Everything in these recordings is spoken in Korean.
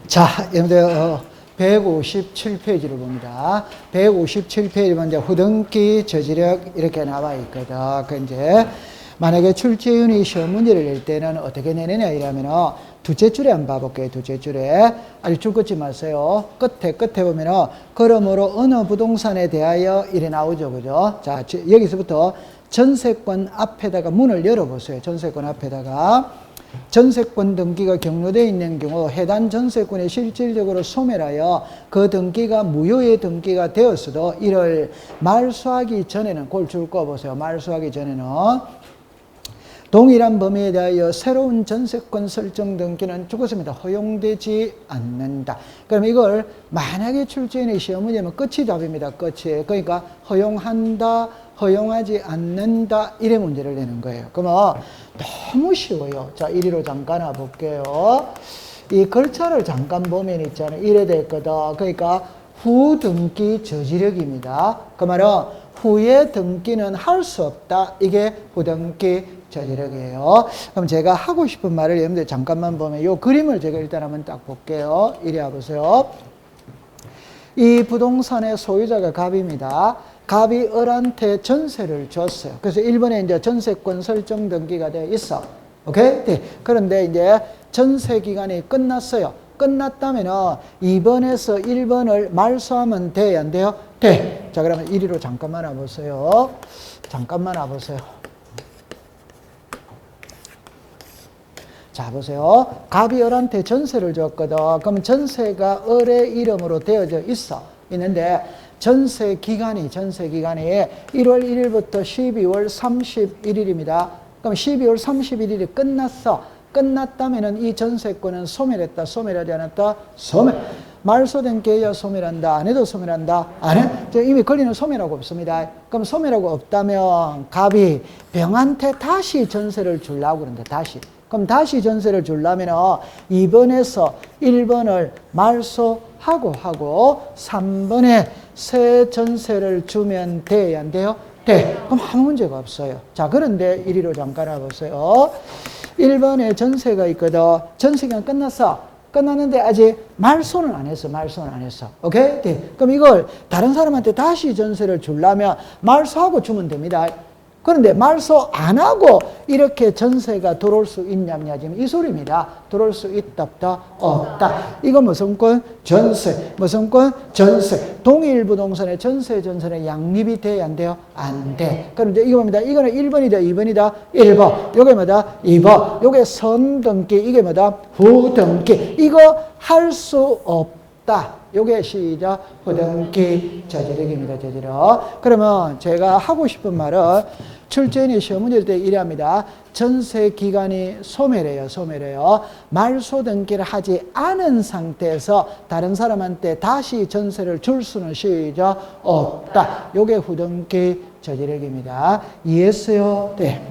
자, 여러분들 157페이지를 봅니다. 157페이지 먼저 후등기 저지력 이렇게 나와 있거든. 그 이제 만약에 출제위원이 시험 문제를 낼 때는 어떻게 내느냐 이러면 둘째 줄에 한번 봐볼게요. 둘째 줄에 아직 줄 긋지 마세요. 끝에 보면은 그러므로 어느 부동산에 대하여 이래 나오죠, 그죠? 자, 여기서부터 전세권 앞에다가 문을 열어보세요. 전세권 앞에다가 전세권 등기가 경로되어 있는 경우 해당 전세권이 실질적으로 소멸하여 그 등기가 무효의 등기가 되었어도 이를 말소하기 전에는 그걸 줄 거 보세요. 말소하기 전에는 동일한 범위에 대하여 새로운 전세권 설정 등기는 죽었습니다. 허용되지 않는다. 그럼 이걸 만약에 출제인의 시험 문제면 끝이 답입니다. 끝이. 그러니까 허용한다, 허용하지 않는다 이래 문제를 내는 거예요. 그러면 너무 쉬워요. 자, 이리로 잠깐 와볼게요. 이 글자를 잠깐 보면 있잖아요. 이래 됐거든. 그러니까 후등기 저지력입니다. 그 말은 후에 등기는 할 수 없다. 이게 후등기 저지력이에요. 그럼 제가 하고 싶은 말을 여러분들 잠깐만 보면 이 그림을 제가 일단 한번 딱 볼게요. 이리 와보세요. 이 부동산의 소유자가 갑입니다. 갑이 을한테 전세를 줬어요. 그래서 1번에 이제 전세권 설정 등기가 되어 있어. 오케이? 네. 그런데 이제 전세 기간이 끝났어요. 끝났다면 2번에서 1번을 말소하면 돼요? 안 돼요? 돼. 자, 그러면 이리로 잠깐만 와보세요. 잠깐만 와보세요. 자, 보세요. 갑이 을한테 전세를 줬거든. 그럼 전세가 을의 이름으로 되어져 있는데 전세 기간이 1월 1일부터 12월 31일입니다. 그럼 12월 31일이 끝났어. 끝났다면은 이 전세권은 소멸했다, 소멸하지 않았다? 소멸. 말소된 계약 소멸한다, 안 해도 소멸한다? 안 해? 이미 권리는 소멸하고 없습니다. 그럼 소멸하고 없다면 갑이 병한테 다시 전세를 주려고 그러는데 다시. 그럼 다시 전세를 주려면 2번에서 1번을 말소하고 하고 3번에 새 전세를 주면 돼야 안 돼요? 돼. 그럼 아무 문제가 없어요. 자, 그런데 이리로 잠깐 와보세요. 1번에 전세가 있거든. 전세가 끝났어. 끝났는데 아직 말소는 안 했어. 말소는 안 했어. 오케이? 네. 그럼 이걸 다른 사람한테 다시 전세를 주려면 말소하고 주면 됩니다. 그런데 말소 안 하고 이렇게 전세가 들어올 수 있냐면 지금 이 소리입니다. 들어올 수 있다, 없다? 없다. 이거 무슨 권? 전세. 무슨 권? 전세. 동일 부동산의 전세에 양립이 돼야 안 돼요? 안 돼. 그런데 이거 뭡니다. 이거는 1번이다, 2번이다? 1번. 요게 뭐다? 2번. 요게 선등기. 이게 뭐다? 후등기. 이거 할 수 없다. 요게 시작 후등기 저지력입니다. 저지력. 그러면 제가 하고 싶은 말은 출제인이 시험 문제 때 이래합니다. 전세 기간이 소멸해요. 소멸해요. 말소 등기를 하지 않은 상태에서 다른 사람한테 다시 전세를 줄 수는 시작 없다. 요게 후등기 저지력입니다. 이해했어요? 네.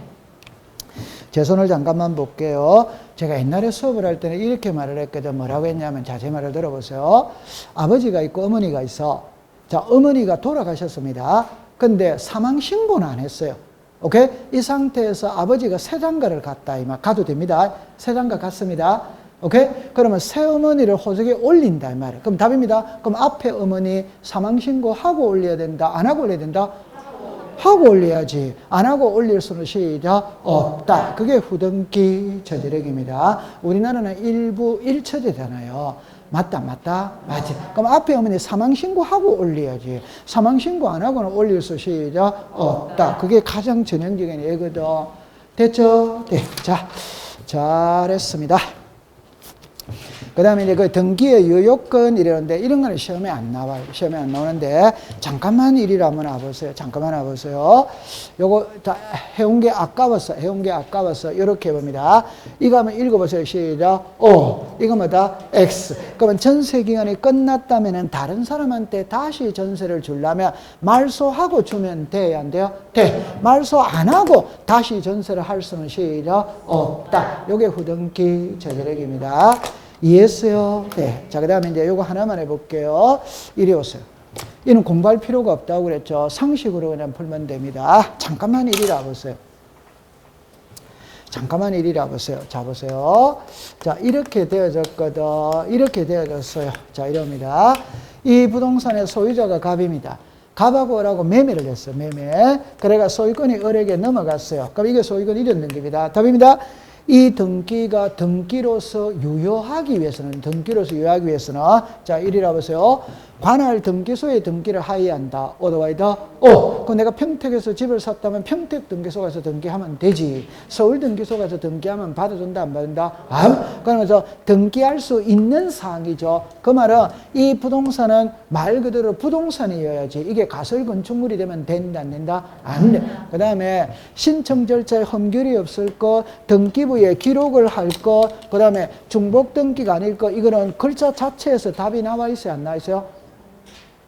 제 손을 잠깐만 볼게요. 제가 옛날에 수업을 할 때는 이렇게 말을 했거든. 뭐라고 했냐면, 자, 제 말을 들어보세요. 아버지가 있고 어머니가 있어. 자, 어머니가 돌아가셨습니다. 근데 사망신고는 안 했어요. 오케이? 이 상태에서 아버지가 새장가를 갔다. 이 말 가도 됩니다. 새장가 갔습니다. 오케이? 그러면 새어머니를 호적에 올린다. 이 말이에요. 그럼 답입니다. 그럼 앞에 어머니 사망신고 하고 올려야 된다. 안 하고 올려야 된다? 하고 올려야지. 안 하고 올릴 수는 시작 없다. 그게 후등기 저지력입니다. 우리나라는 일부 1처제잖아요. 맞다, 맞다, 맞지. 그럼 앞에 어머니 사망신고하고 올려야지. 사망신고 안 하고는 올릴 수 시작 없다. 그게 가장 전형적인 예거든. 됐죠? 네. 자, 잘했습니다. 그 다음에 이제 그 등기의 유효권 이러는데 이런 거는 시험에 안 나와요. 시험에 안 나오는데 잠깐만 이리로 한번 와보세요. 잠깐만 와보세요. 요거 다 해온 게 아까웠어. 해온 게 아까웠어. 이렇게 봅니다. 이거 한번 읽어보세요. 시작. O. 이거 뭐다? X. 그러면 전세 기간이 끝났다면은 다른 사람한테 다시 전세를 주려면 말소하고 주면 돼야 안 돼요? 돼. 말소 안 하고 다시 전세를 할 수는 시작 없다. 요게 후등기 저지력입니다. 이해했어요? 네. 자, 그 다음에 이제 요거 하나만 해볼게요. 이리 오세요. 이는 공부할 필요가 없다고 그랬죠. 상식으로 그냥 풀면 됩니다. 잠깐만 이리 와보세요. 잠깐만 이리라 보세요. 자, 보세요. 자, 이렇게 되어졌거든. 이렇게 되어졌어요. 자, 이럽니다. 이 부동산의 소유자가 갑입니다. 갑하고 을하고 매매를 했어요. 매매. 그래가 소유권이 을에게 넘어갔어요. 그럼 이게 소유권 이전 등기입니다. 답입니다. 이 등기가 등기로서 유효하기 위해서는, 자, 이리라 보세요. 관할 등기소에 등기를 하여한다. 어드와이더 오. 그럼 내가 평택에서 집을 샀다면 평택 등기소 가서 등기하면 되지. 서울 등기소 가서 등기하면 받아준다, 안 받는다? 그러면서 등기할 수 있는 사항이죠. 그 말은 이 부동산은 말 그대로 부동산이어야지. 이게 가설 건축물이 되면 된다, 안 된다? 안 돼. 그 다음에 신청 절차에 험결이 없을 것, 등기부에 기록을 할 것, 그 다음에 중복 등기가 아닐 것, 이거는 글자 자체에서 답이 나와 있어요, 안 나와 있어요?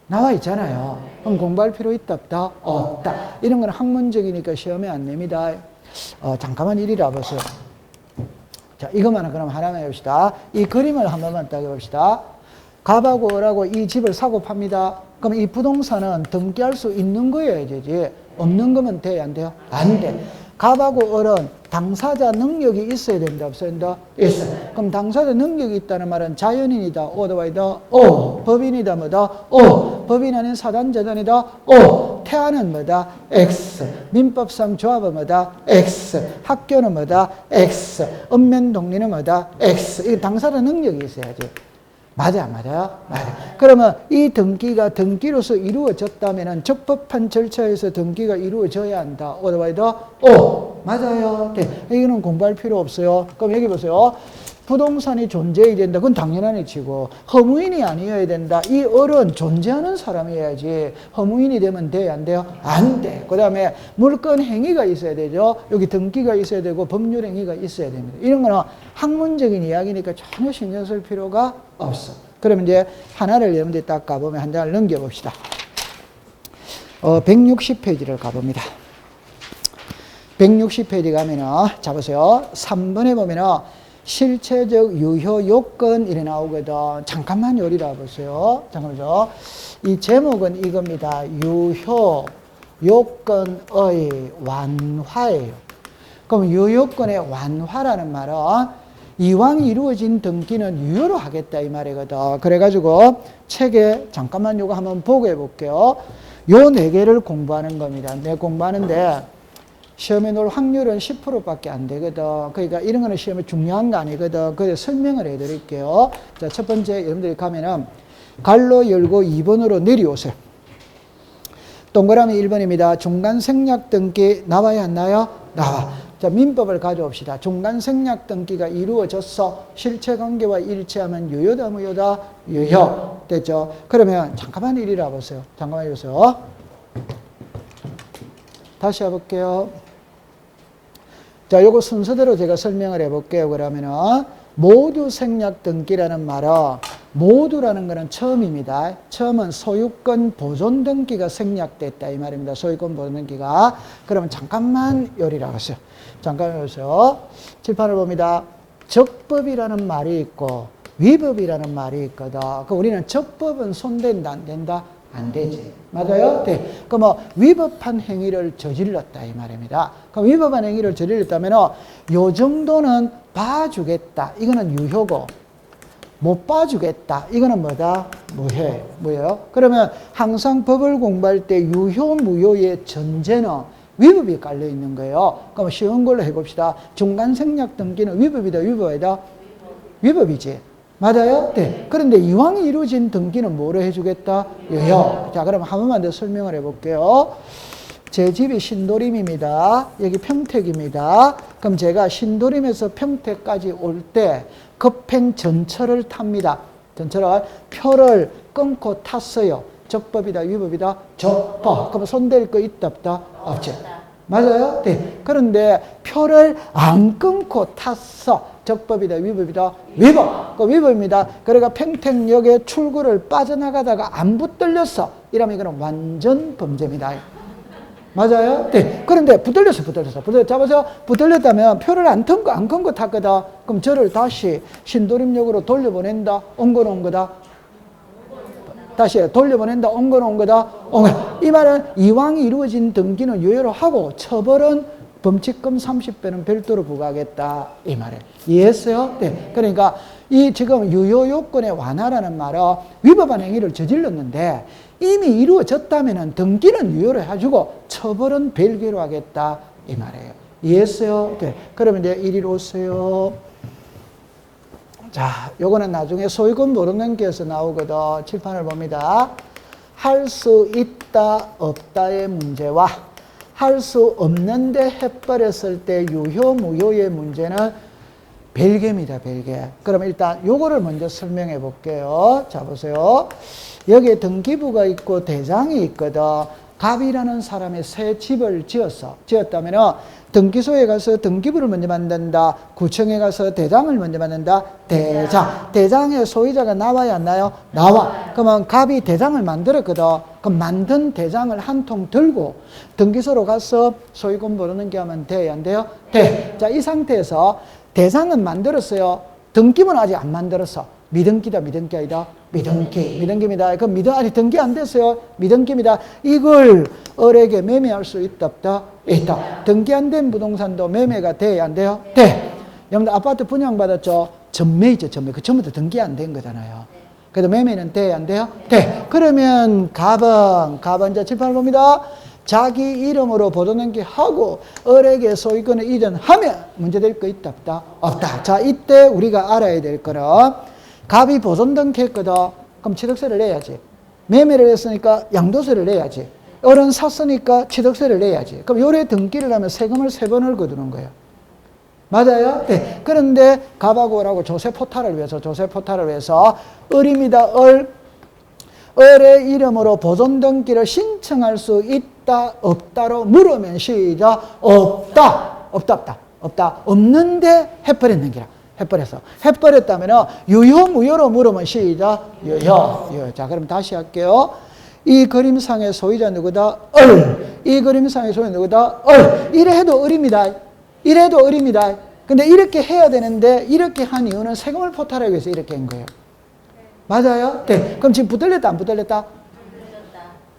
나와 있잖아요. 그럼 공부할 필요 있다, 없다? 없다. 이런 건 학문적이니까 시험에 안 냅니다. 잠깐만 이리라 보세요. 자, 이것만은 그럼 하나만 해봅시다. 이 그림을 한 번만 딱 해봅시다. 갑하고 을하고 이 집을 사고 팝니다. 그럼 이 부동산은 등기할 수 있는 거여야 되지. 없는 거면 돼요, 안 돼요? 안 돼. 갑하고 을은 당사자 능력이 있어야 된다, 없어야 된다? 있어. 그럼 당사자 능력이 있다는 말은 자연인이다, 오더와이다, 오. 법인이다, 뭐다? 오. 법인 아닌 사단재단이다, 오. 태아는 뭐다? X. 민법상 조합은 뭐다? X. 학교는 뭐다? X. 읍면동리는 뭐다? X. 이 당사자 능력이 있어야지. 맞아, 안 맞아요? 맞아. 그러면 이 등기가 등기로서 이루어졌다면 적법한 절차에서 등기가 이루어져야 한다. 어드와이더 오. 맞아요. 네. 이거는 공부할 필요 없어요. 그럼 여기 보세요. 부동산이 존재해야 된다. 그건 당연한 이치고, 허무인이 아니어야 된다. 이 을은 존재하는 사람이어야지. 허무인이 되면 돼요, 안 돼요? 안 돼. 그 다음에 물건 행위가 있어야 되죠. 여기 등기가 있어야 되고 법률 행위가 있어야 됩니다. 이런 거는 학문적인 이야기니까 전혀 신경 쓸 필요가 없어. 그러면 이제 하나를 여러분들이 딱 가보면 한 장을 넘겨봅시다. 160페이지를 가봅니다. 160페이지 가면은, 자 보세요. 3번에 보면은 실체적 유효 요건 이래 나오거든. 잠깐만 요리라 보세요. 잠깐만요. 이 제목은 이겁니다. 유효 요건의 완화예요. 그럼 유효건의 완화라는 말은 이왕 이루어진 등기는 유효로 하겠다 이 말이거든. 그래가지고 책에 잠깐만 요거 한번 보고 해볼게요. 요 네 개를 공부하는 겁니다. 네, 공부하는데 시험에 놓을 확률은 10%밖에 안 되거든. 그러니까 이런 거는 시험에 중요한 거 아니거든. 그래서 설명을 해드릴게요. 자, 첫 번째 여러분들이 가면은 갈로 열고 2번으로 내려오세요. 동그라미 1번입니다. 중간 생략 등기 나와야 안 나요? 나와. 자, 민법을 가져옵시다. 중간 생략 등기가 이루어졌어. 실체관계와 일치하면 유효다, 무효다? 유효. 됐죠? 그러면 잠깐만 이리라 보세요. 잠깐만 이러세요. 다시 해볼게요. 자, 요거 순서대로 제가 설명을 해볼게요. 그러면은, 모두 생략 등기라는 말은, 모두라는 거는 처음입니다. 처음은 소유권 보존 등기가 생략됐다. 이 말입니다. 소유권 보존 등기가. 그러면 잠깐만 요리라고 하세요. 잠깐만 보세요. 칠판을 봅니다. 적법이라는 말이 있고, 위법이라는 말이 있거든. 그 우리는 적법은 손댄다, 안 된다? 안 되지. 맞아요? 네. 그 뭐 위법한 행위를 저질렀다 이 말입니다. 그럼 위법한 행위를 저질렀다면 요 정도는 봐주겠다. 이거는 유효고 못 봐주겠다. 이거는 뭐다? 무효. 무효. 그러면 항상 법을 공부할 때 유효, 무효의 전제는 위법이 깔려 있는 거예요. 그럼 쉬운 걸로 해봅시다. 중간 생략 등기는 위법이다, 위법이다? 위법이지. 맞아요? 네. 그런데 이왕 이루어진 등기는 뭐로 해주겠다? 유효. 자, 그럼 한 번만 더 설명을 해볼게요. 제 집이 신도림입니다. 여기 평택입니다. 그럼 제가 신도림에서 평택까지 올 때 급행 전철을 탑니다. 전철을 표를 끊고 탔어요. 적법이다, 위법이다? 적법. 그럼 손댈 거 있다, 없다? 없죠. 맞아요? 네. 그런데 표를 안 끊고 탔어. 적법이다, 위법이다? 위법. 그 위법입니다. 그러니까 평택역에 출구를 빠져나가다가 안 붙들렸어. 이러면 이거는 완전 범죄입니다. 맞아요? 네. 그런데 붙들렸어. 잡아서 붙들렸다면 표를 안 끊고 탔거든. 그럼 저를 다시 신도림역으로 돌려보낸다? 옮겨놓은 거다? 다시 돌려보낸다? 옮겨놓은 거다? 이 말은 이왕 이루어진 등기는 유효로 하고 처벌은 범칙금 30배는 별도로 부과하겠다 이 말이에요. 이해했어요? 네. 그러니까 이 지금 유효 요건의 완화라는 말은 위법한 행위를 저질렀는데 이미 이루어졌다면 등기는 유효로 해주고 처벌은 별개로 하겠다 이 말이에요. 이해했어요? 네. 그러면 이제 이리로 오세요. 자, 요거는 나중에 소유권 모르는게에서 나오거든. 칠판을 봅니다. 할 수 있다 없다의 문제와 할 수 없는데 해버렸을 때 유효 무효의 문제는 별개입니다. 별개. 그러면 일단 요거를 먼저 설명해 볼게요. 자, 보세요. 여기에 등기부가 있고 대장이 있거든. 갑이라는 사람이 새 집을 지었다면 등기소에 가서 등기부를 먼저 만든다. 구청에 가서 대장을 먼저 만든다. 대장. 대장의 소유자가 나와야 안 나요? 나와. 그러면 갑이 대장을 만들었거든. 그럼 만든 대장을 한 통 들고 등기소로 가서 소유권 모르는 게 하면 돼요? 안 돼요? 돼. 자, 이 상태에서 대장은 만들었어요. 등기부는 아직 안 만들었어. 미등기다, 미등기 아니다? 미등기. 미등기입니다. 그럼 아직 등기 안 됐어요. 미등기입니다. 이걸 을에게 매매할 수 있다, 없다? 있다. 등기 안 된 부동산도 매매가 돼야 안 돼요? 돼. 여러분들 아파트 분양받았죠? 전매이죠, 전매. 그 전부터 등기 안 된 거잖아요. 그래도 매매는 돼야 안 돼요? 돼. 그러면 갑은 이제 칠판을 봅니다. 자기 이름으로 보존등기하고 을에게 소유권을 이전하면 문제될 거 있다, 없다? 없다. 자, 이때 우리가 알아야 될 거는 갑이 보존등기했거든. 그럼 취득세를 내야지. 매매를 했으니까 양도세를 내야지. 을은 샀으니까 취득세를 내야지. 그럼 요래 등기를 하면 세금을 3번을 거두는 거예요. 맞아요? 네. 그런데 갑하고 을하고 조세포탈을 위해서 을입니다. 을의 이름으로 보존등기를 신청할 수 있다, 없다로 물으면 시작. 없다. 없는데 해버렸는 기라. 해버렸다면 유효, 무효로 물으면 시작. 유효. 자, 그럼 다시 할게요. 이 그림상의 소유자 누구다? 을. 이 그림상의 소유자 누구다? 을. 이래 해도 을입니다. 근데 이렇게 해야 되는데 이렇게 한 이유는 세금을 포탈하기 위해서 이렇게 한 거예요. 맞아요? 네. 그럼 지금 붙들렸다, 안 붙들렸다?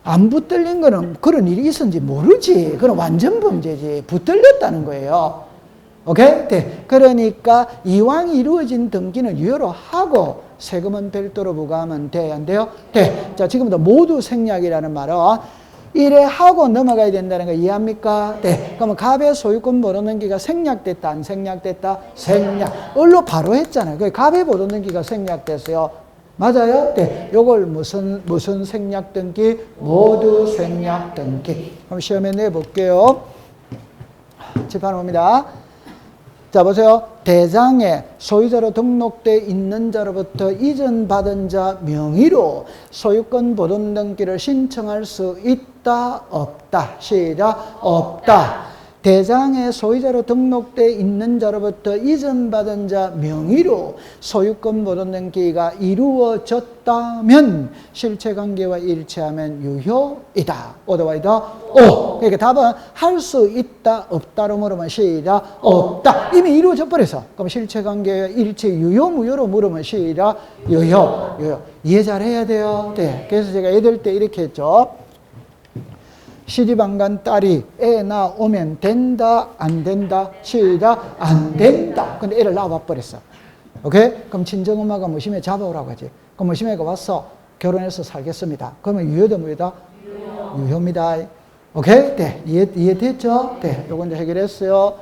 안 붙들린 거는 그런 일이 있었는지 모르지. 그건 완전 범죄지. 붙들렸다는 거예요. 오케이? 네. 그러니까 이왕 이루어진 등기는 유효로 하고 세금은 별도로 부과하면 돼요? 안 돼요? 네. 자, 지금부터 모두 생략이라는 말은 이래 하고 넘어가야 된다는 거 이해합니까? 네. 그러면 갑의 소유권 보존등기가 생략됐다, 안 생략됐다? 생략. 을로 바로 했잖아요. 그 갑의 보존등기가 생략됐어요. 맞아요? 네. 요걸 무슨 생략등기? 모두 생략등기. 그럼 시험에 내볼게요. 칠판 옵니다. 자, 보세요. 대장에 소유자로 등록되어 있는 자로부터 이전받은 자 명의로 소유권 보존등기를 신청할 수 있다, 없다? 시작. 없다. 대장에 소유자로 등록되어 있는 자로부터 이전받은 자 명의로 소유권 보존등기가 이루어졌다면 실체관계와 일치하면 유효이다. 오더와이다? 오. 그러니까 답은 할 수 있다, 없다로 물으면 시작. 없다. 이미 이루어져 버려서. 그럼 실체관계와 일치 유효, 무효로 물으면 시작. 유효. 이해 잘 해야 돼요. 네. 그래서 제가 애들 때 이렇게 했죠. 시집 안 간 딸이 애 낳으면 된다, 안 된다? 시작. 안 된다. 근데 애를 낳아봐 버렸어. 오케이? 그럼 친정엄마가 무심해 잡아오라고 하지. 그럼 무심해가 왔어. 결혼해서 살겠습니다. 그러면 유효다, 무효다? 유효입니다. 오케이? 네. 이해됐죠? 네. 요거 이제 해결했어요.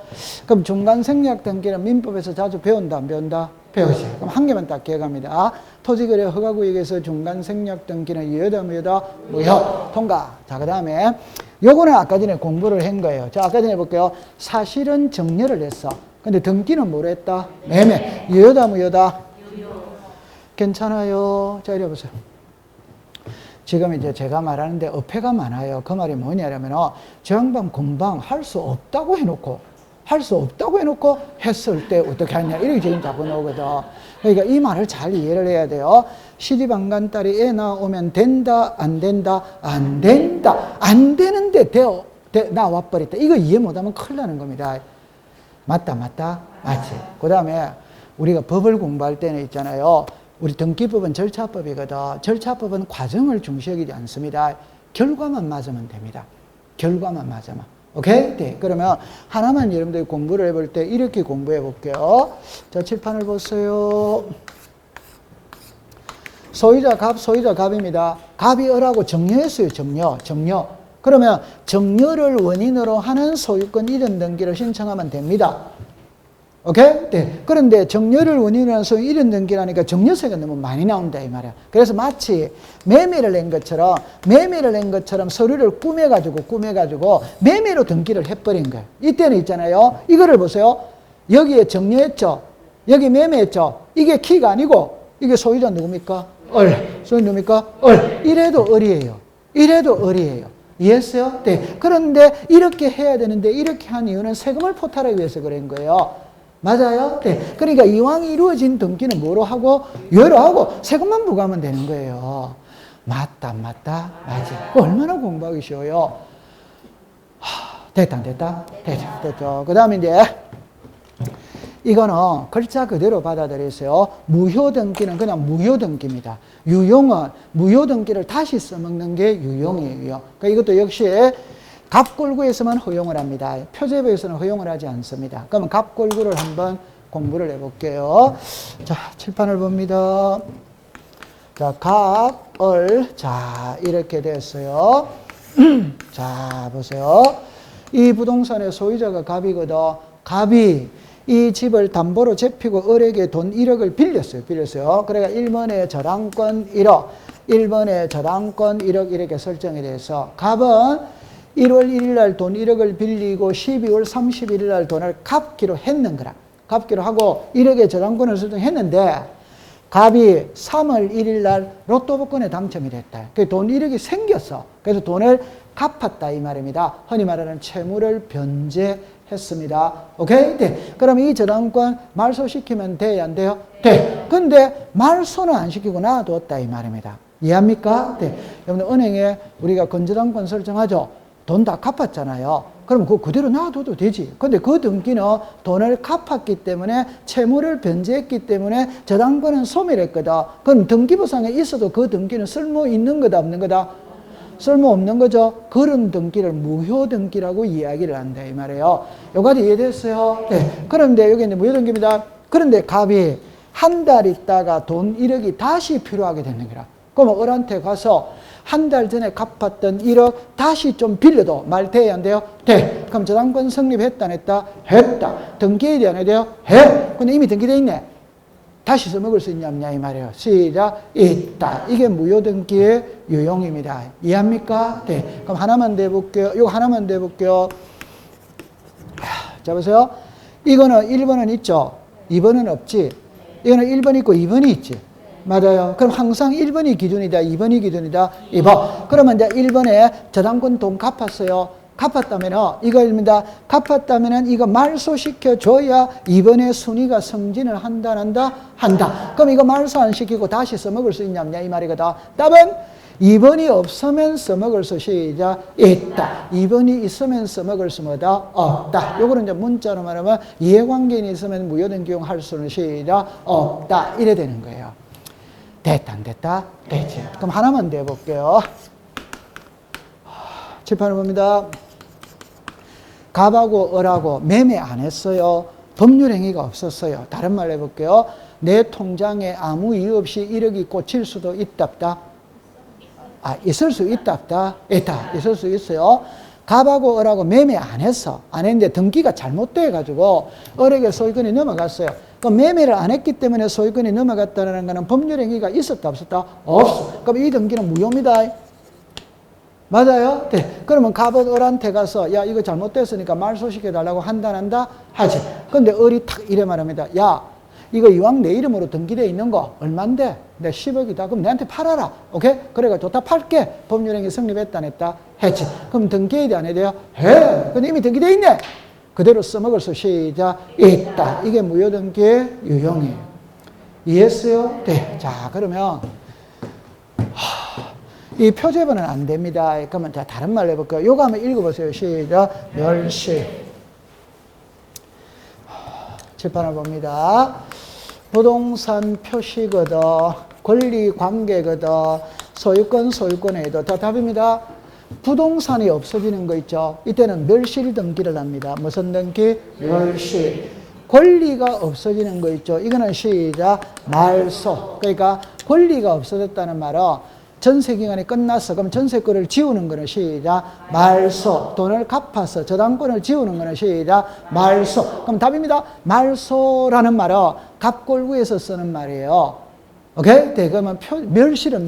그럼 중간 생략 등기는 민법에서 자주 배운다, 안 배운다? 배우지. 그럼 한 개만 딱 기억합니다. 토지거래 허가구역에서 중간 생략 등기는 유효다, 무효다? 무효. 통과. 자, 그 다음에 요거는 아까 전에 공부를 한 거예요. 자, 아까 전에 해볼게요. 사실은 정렬을 했어. 근데 등기는 뭐로 했다? 매매. 유효다, 무효다? 유효. 괜찮아요. 자, 이리 보세요. 지금 이제 제가 말하는데 어폐가 많아요. 그 말이 뭐냐면 저 양반 금방 할 수 없다고 해놓고 했을 때 어떻게 하냐 이렇게 지금 자꾸 나오거든. 그러니까 이 말을 잘 이해를 해야 돼요. 시집 안 간 딸이 애 낳으면 된다, 안 된다? 안 된다. 안 되는데 나와버렸다. 이거 이해 못하면 큰일 나는 겁니다. 맞다? 맞지. 그 다음에 우리가 법을 공부할 때는 있잖아요. 우리 등기법은 절차법이거든. 절차법은 과정을 중시하지 않습니다. 결과만 맞으면 됩니다. 결과만 맞으면. 오케이? 네. 그러면 하나만 여러분들이 공부를 해볼 때 이렇게 공부해 볼게요. 자, 칠판을 보세요. 소유자 갑, 소유자 갑입니다. 갑이 을하고 정려했어요. 정려. 그러면 정려를 원인으로 하는 소유권 이전 등기를 신청하면 됩니다. 오케이? 네. 그런데 정려를 원인으로 하는 소유 이전 등기라니까 정려세가 너무 많이 나온다 이 말이야. 그래서 마치 매매를 낸 것처럼 서류를 꾸며가지고 매매로 등기를 해버린 거예요. 이때는 있잖아요. 이거를 보세요. 여기에 정려했죠. 여기 매매했죠. 이게 키가 아니고 이게 소유자 누굽니까? 소유자 누굽니까? 이래도 을이에요. 이해했어요? 네. 그런데 이렇게 해야 되는데 이렇게 한 이유는 세금을 포탈하기 위해서 그런 거예요. 맞아요? 네. 그러니까 이왕 이루어진 등기는 뭐로 하고? 요로 하고 세금만 부과하면 되는 거예요. 맞다. 얼마나 공부하기 쉬워요? 됐죠. 그 다음에 이제 이거는 글자 그대로 받아들이세요. 무효등기는 그냥 무효등기입니다. 유용은 무효등기를 다시 써먹는 게 유용이에요. 그러니까 이것도 역시 갑골구에서만 허용을 합니다. 표제부에서는 허용을 하지 않습니다. 그러면 갑골구를 한번 공부를 해볼게요. 자, 칠판을 봅니다. 자, 갑, 을. 자, 이렇게 됐어요. 자, 보세요. 이 부동산의 소유자가 갑이거든. 갑이 이 집을 담보로 잡히고 을에게 돈 1억을 빌렸어요. 그러니까 1번에 저당권 1억, 1번에 저당권 1억 이렇게 설정이 돼서 갑은 1월 1일 날 돈 1억을 빌리고 12월 31일 날 돈을 갚기로 했는 거라. 갚기로 하고 1억의 저당권을 설정했는데 갑이 3월 1일 날 로또 복권에 당첨이 됐다. 그 돈 1억이 생겼어. 그래서 돈을 갚았다 이 말입니다. 흔히 말하는 채무를 변제했습니다. 오케이? 네. 그럼 이 저당권 말소시키면 돼야 안 돼요? 돼. 근데 말소는 안 시키고 놔뒀다 이 말입니다. 이해합니까? 네. 여러분들 은행에 우리가 건저당권 설정하죠. 돈 다 갚았잖아요. 그럼 그거 그대로 놔둬도 되지. 근데 그 등기는 돈을 갚았기 때문에 채무를 변제했기 때문에 저당권은 소멸했거든. 그럼 등기부상에 있어도 그 등기는 쓸모 있는 거다 없는 거다? 쓸모 없는 거죠. 그런 등기를 무효 등기라고 이야기를 한다 이 말이에요. 요까지 이해됐어요? 네. 그런데 여기 있는 무효 등기입니다. 그런데 갑이 한 달 있다가 돈 1억이 다시 필요하게 되는 거라. 그럼 을한테 가서 한 달 전에 갚았던 1억 다시 좀 빌려도 말 돼야 안 돼요? 돼. 그럼 저당권 성립했다 안 했다? 했다. 등기해야 돼 안 해야 돼요? 해. 근데 이미 등기돼 있네. 다시 써먹을 수 있냐 없냐 이 말이에요. 시작. 있다. 이게 무효등기의 유형입니다. 이해합니까? 네. 그럼 하나만 더 해볼게요. 이거 하나만 더 해볼게요. 자 보세요. 이거는 1번은 있죠. 2번은 없지. 이거는 1번 있고 2번이 있지. 맞아요. 그럼 항상 1번이 기준이다, 2번이 기준이다, 2번. 그러면 이제 1번에 저당권 돈 갚았어요. 갚았다면, 이거입니다. 갚았다면 이거 말소시켜줘야 2번의 순위가 승진을 한다, 안 한다? 한다. 그럼 이거 말소 안 시키고 다시 써먹을 수 있냐, 없냐, 이 말이거든. 답은 2번이 없으면 써먹을 수 시작 있다. 2번이 있으면 써먹을 수 뭐다? 없다. 요거는 이제 문자로 말하면 이해관계인이 있으면 무효등기용 할 수는 시작 없다. 이래 되는 거예요. 됐다 안 됐다? 되지. 그럼 하나만 더 해볼게요. 칠판을 봅니다. 갑하고 을하고 매매 안 했어요. 법률행위가 없었어요. 다른 말로 해볼게요. 내 통장에 아무 이유 없이 1억이 꽂힐 수도 있답다. 있을 수 있답다. 있을 수 있어요. 갑하고 을하고 매매 안 했어. 안 했는데 등기가 잘못돼가지고 을에게 소유권이 넘어갔어요. 그럼 매매를 안 했기 때문에 소유권이 넘어갔다는 것은 법률행위가 있었다 없었다? 없어. 그럼 이 등기는 무효입니다. 맞아요? 네. 그러면 갑은 을한테 가서 야 이거 잘못됐으니까 말소시켜달라고 한다 안 한다? 하지. 근데 을이 탁 이래 말합니다. 야 이거 이왕 내 이름으로 등기되어 있는 거 얼만데? 내 10억이다. 그럼 내한테 팔아라. 오케이? 그래가 좋다 팔게. 법률행위 성립했다 안 했다? 했지. 그럼 등기해야 돼 안 해야 돼요? 해. 근데 이미 등기되어 있네. 그대로 써먹을 수 시작 있다. 이게 무효등기의 유형이에요. 이해했어요? 네. 자 그러면 이 표제본은 안 됩니다. 그러면 다른 말로 해볼까요? 요거 한번 읽어보세요. 시작. 멸시. 칠판을 봅니다. 부동산 표시거든, 권리 관계거든, 소유권에도 다 답입니다. 부동산이 없어지는 거 있죠. 이때는 멸실 등기를 합니다. 무슨 등기? 멸실. 권리가 없어지는 거 있죠. 이거는 시작 말소. 그러니까 권리가 없어졌다는 말은 전세 기간이 끝났어. 그럼 전세권을 지우는 거는 시작 말소. 돈을 갚아서 저당권을 지우는 거는 시작 말소. 그럼 답입니다. 말소라는 말은 갑골구에서 쓰는 말이에요. 오케이? 네, 그러면 멸실은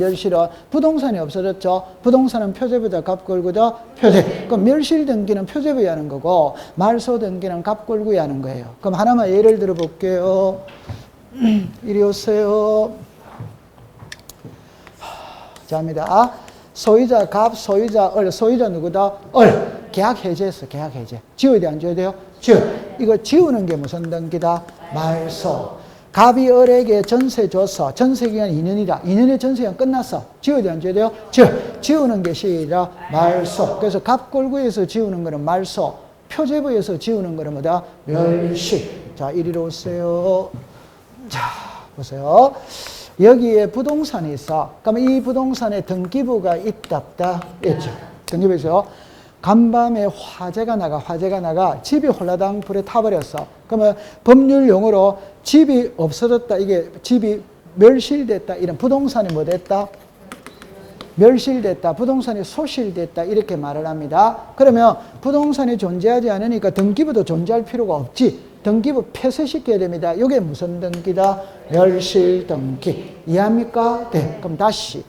부동산이 없어졌죠. 부동산은 표제부다 갑골구다 표제. 그럼 멸실 등기는 표제부에 하는 거고 말소 등기는 갑골구에 하는 거예요. 그럼 하나만 예를 들어 볼게요. 이리 오세요. 자, 합니다. 소유자 갑, 소유자 얼. 소유자 누구다? 얼. 계약 해제했어. 계약 해제. 지워야 돼, 안 지워야 돼요? 지워. 이거 지우는 게 무슨 등기다? 말소. 갑이 얼에게 전세 줬어. 전세 기간 2년이다. 2년의 전세 기간 끝났어. 지워야 돼, 안 지워야 돼요? 지우는 게 시작 말소. 그래서 갑골구에서 지우는 거는 말소. 표제부에서 지우는 거는 뭐다? 멸실. 자, 이리로 오세요. 자, 보세요. 여기에 부동산이 있어. 그럼 이 부동산에 등기부가 있다, 없다? 있죠. 등기부에서 간밤에 화재가 나가 집이 홀라당 불에 타버렸어. 그러면 법률 용어로 집이 없어졌다, 이게 집이 멸실됐다, 이런 부동산이 뭐 됐다? 멸실됐다, 부동산이 소실됐다, 이렇게 말을 합니다. 그러면 부동산이 존재하지 않으니까 등기부도 존재할 필요가 없지. 등기부 폐쇄시켜야 됩니다. 이게 무슨 등기다? 멸실 등기. 이해합니까? 네. 그럼 다시.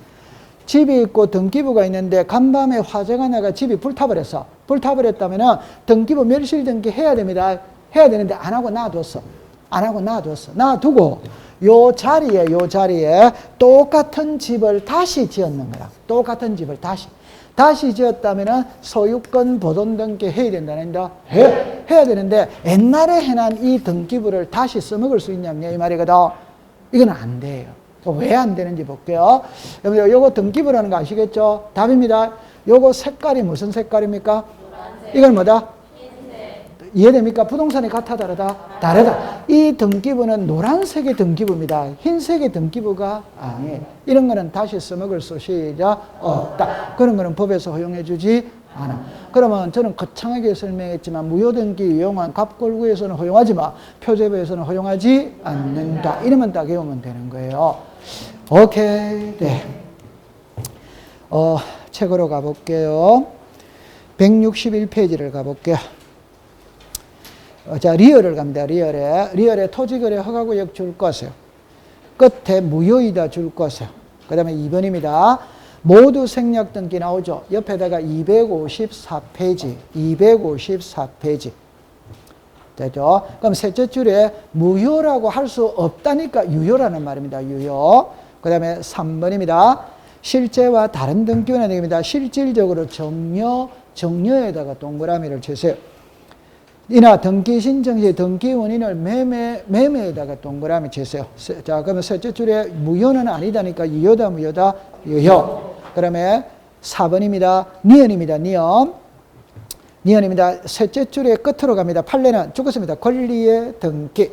집이 있고 등기부가 있는데 간밤에 화재가 나가 집이 불타버렸어. 불타버렸다면 등기부 멸실 등기 해야 됩니다. 해야 되는데 안 하고 놔뒀어. 놔두고 요 자리에 똑같은 집을 다시 지었는 거야. 똑같은 집을 다시 지었다면 소유권 보존 등기 해야 된다는다. 해야 되는데 옛날에 해난 이 등기부를 다시 써먹을 수 있냐면 이 말이거든. 이건 안 돼요. 왜 안 되는지 볼게요. 여러분, 요거 등기부라는 거 아시겠죠? 답입니다. 요거 색깔이 무슨 색깔입니까? 이건 뭐다? 이해됩니까? 부동산이 같아, 다르다? 다르다. 이 등기부는 노란색의 등기부입니다. 흰색의 등기부가 아니에요. 이런 거는 다시 써먹을 수 없다. 그런 거는 법에서 허용해 주지 않아. 그러면 저는 거창하게 설명했지만 무효등기 이용한 갑골구에서는 허용하지만 표제부에서는 허용하지 않는다. 이러면 딱 외우면 되는 거예요. 오케이. 네. 책으로 가볼게요. 161페이지를 가볼게요. 자, 리얼을 갑니다. 리얼에 토지거래 허가구역 줄 것이요. 끝에 무효이다 줄 것이요. 그 다음에 2번입니다. 모두 생략 등기 나오죠. 옆에다가 254페이지. 되죠? 그럼 셋째 줄에 무효라고 할 수 없다니까 유효라는 말입니다. 유효. 그 다음에 3번입니다. 실제와 다른 등기원의 등기입니다. 실질적으로 정려에다가 동그라미를 치세요. 이나 등기 신청 시 등기 원인을 매매에다가 동그라미 치세요. 자, 그러면 셋째 줄에 무효는 아니다니까 유효다, 유효. 그다음에 4번입니다. 니은입니다. 셋째 줄에 끝으로 갑니다. 판례는 죽었습니다. 권리의 등기.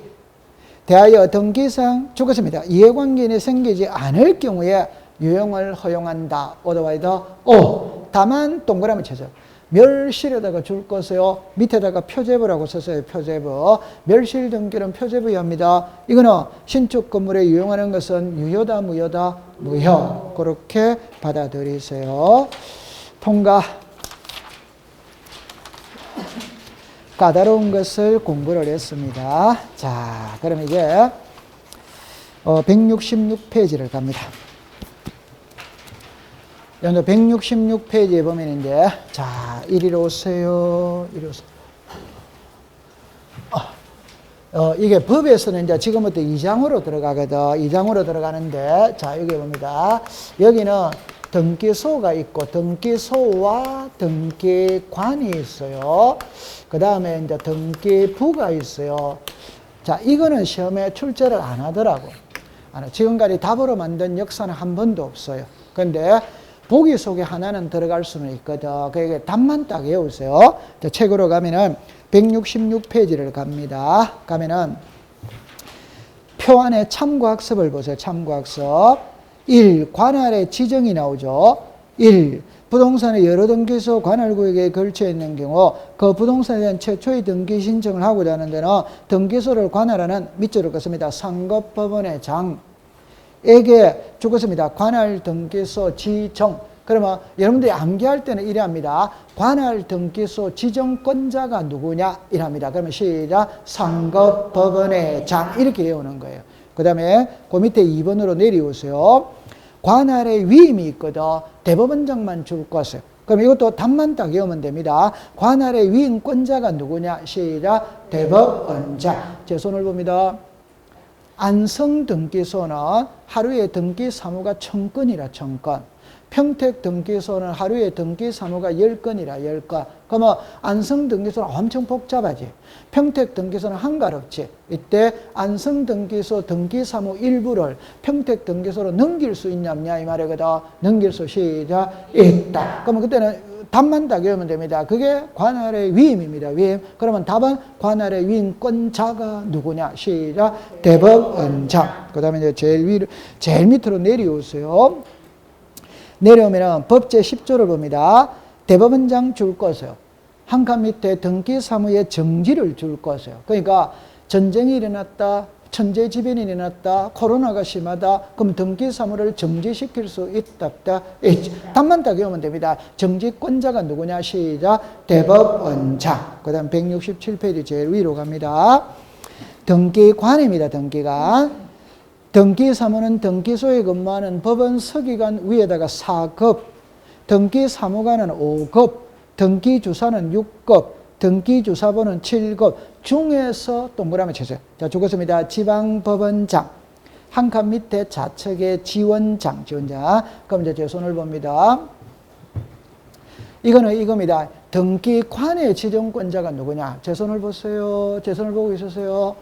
대하여 등기상 죽었습니다. 이해관계인이 생기지 않을 경우에 유용을 허용한다. 오더와이더 다만 동그라미 쳐서 멸실에다가 줄 것이요. 밑에다가 표제부라고 썼어요. 표제부. 멸실 등기는 표제부에 합니다. 이거는 신축 건물에 유용하는 것은 유효다, 무효. 그렇게 받아들이세요. 통과. 까다로운 것을 공부를 했습니다. 자, 그럼 이제 166페이지를 갑니다. 166페이지에 보면 이제 자, 이리로 오세요. 이게 법에서는 이제 지금부터 2장으로 들어가거든. 2장으로 들어가는데 자, 여기 봅니다. 여기는 등기소가 있고 등기소와 등기관이 있어요. 그 다음에 이제 등기부가 있어요. 자, 이거는 시험에 출제를 안 하더라고. 지금까지 답으로 만든 역사는 한 번도 없어요. 그런데 보기 속에 하나는 들어갈 수는 있거든. 그러니까 답만 딱 외우세요. 자, 책으로 가면은 166페이지를 갑니다. 가면은 표 안에 참고학습을 보세요. 참고학습. 1. 관할의 지정이 나오죠. 1. 부동산의 여러 등기소 관할구역에 걸쳐 있는 경우 그 부동산에 대한 최초의 등기 신청을 하고자 하는 데는 등기소를 관할하는 밑줄을 긋습니다. 상급법원의 장에게 주겠습니다. 관할 등기소 지정. 그러면 여러분들이 암기할 때는 이래 합니다. 관할 등기소 지정권자가 누구냐 이랍니다. 그러면 시작. 상급법원의 장 이렇게 외우는 거예요. 그 다음에 그 밑에 2번으로 내려오세요. 관할의 위임이 있거든. 대법원장만 줄 것을. 그럼 이것도 답만 딱 외우면 됩니다. 관할의 위임권자가 누구냐? 시작. 대법원장. 제 손을 봅니다. 안성등기소는 하루에 등기 사무가 1000건이라 1000건. 평택등기소는 하루에 등기 사무가 10건이라 10건. 그러면 안성등기소는 엄청 복잡하지. 평택등기소는 한가롭지. 이때 안성등기소 등기사무 일부를 평택등기소로 넘길 수 있냐 없냐 이 말이거든. 넘길 수 시작 있다. 그러면 그때는 답만 딱 외우면 됩니다. 그게 관할의 위임입니다. 위임. 그러면 답은 관할의 위임권자가 누구냐? 시작. 대법원장. 그 다음에 이제 제일 밑으로 내려오세요. 내려오면 법제 10조를 봅니다. 대법원장 줄 것이요. 한 칸 밑에 등기사무의 정지를 줄 것이요. 그러니까 전쟁이 일어났다, 천재지변이 일어났다, 코로나가 심하다, 그럼 등기사무를 정지시킬 수 있다, 없다? 답만 딱 외우면 됩니다. 정지권자가 누구냐? 시작. 대법원장. 그 다음 167페이지 제일 위로 갑니다. 등기관입니다. 등기관. 등기사무는 등기소에 근무하는 법원 서기관 위에다가 4급, 등기사무관은 5급, 등기주사는 6급, 등기주사본은 7급 중에서 동그라미 쳐주세요. 자, 죽었습니다. 지방법원장. 한 칸 밑에 좌측에 지원장. 그럼 이제 제 손을 봅니다. 이거는 이겁니다. 등기관의 지정권자가 누구냐? 제 손을 보세요. 제 손을 보고 있으세요.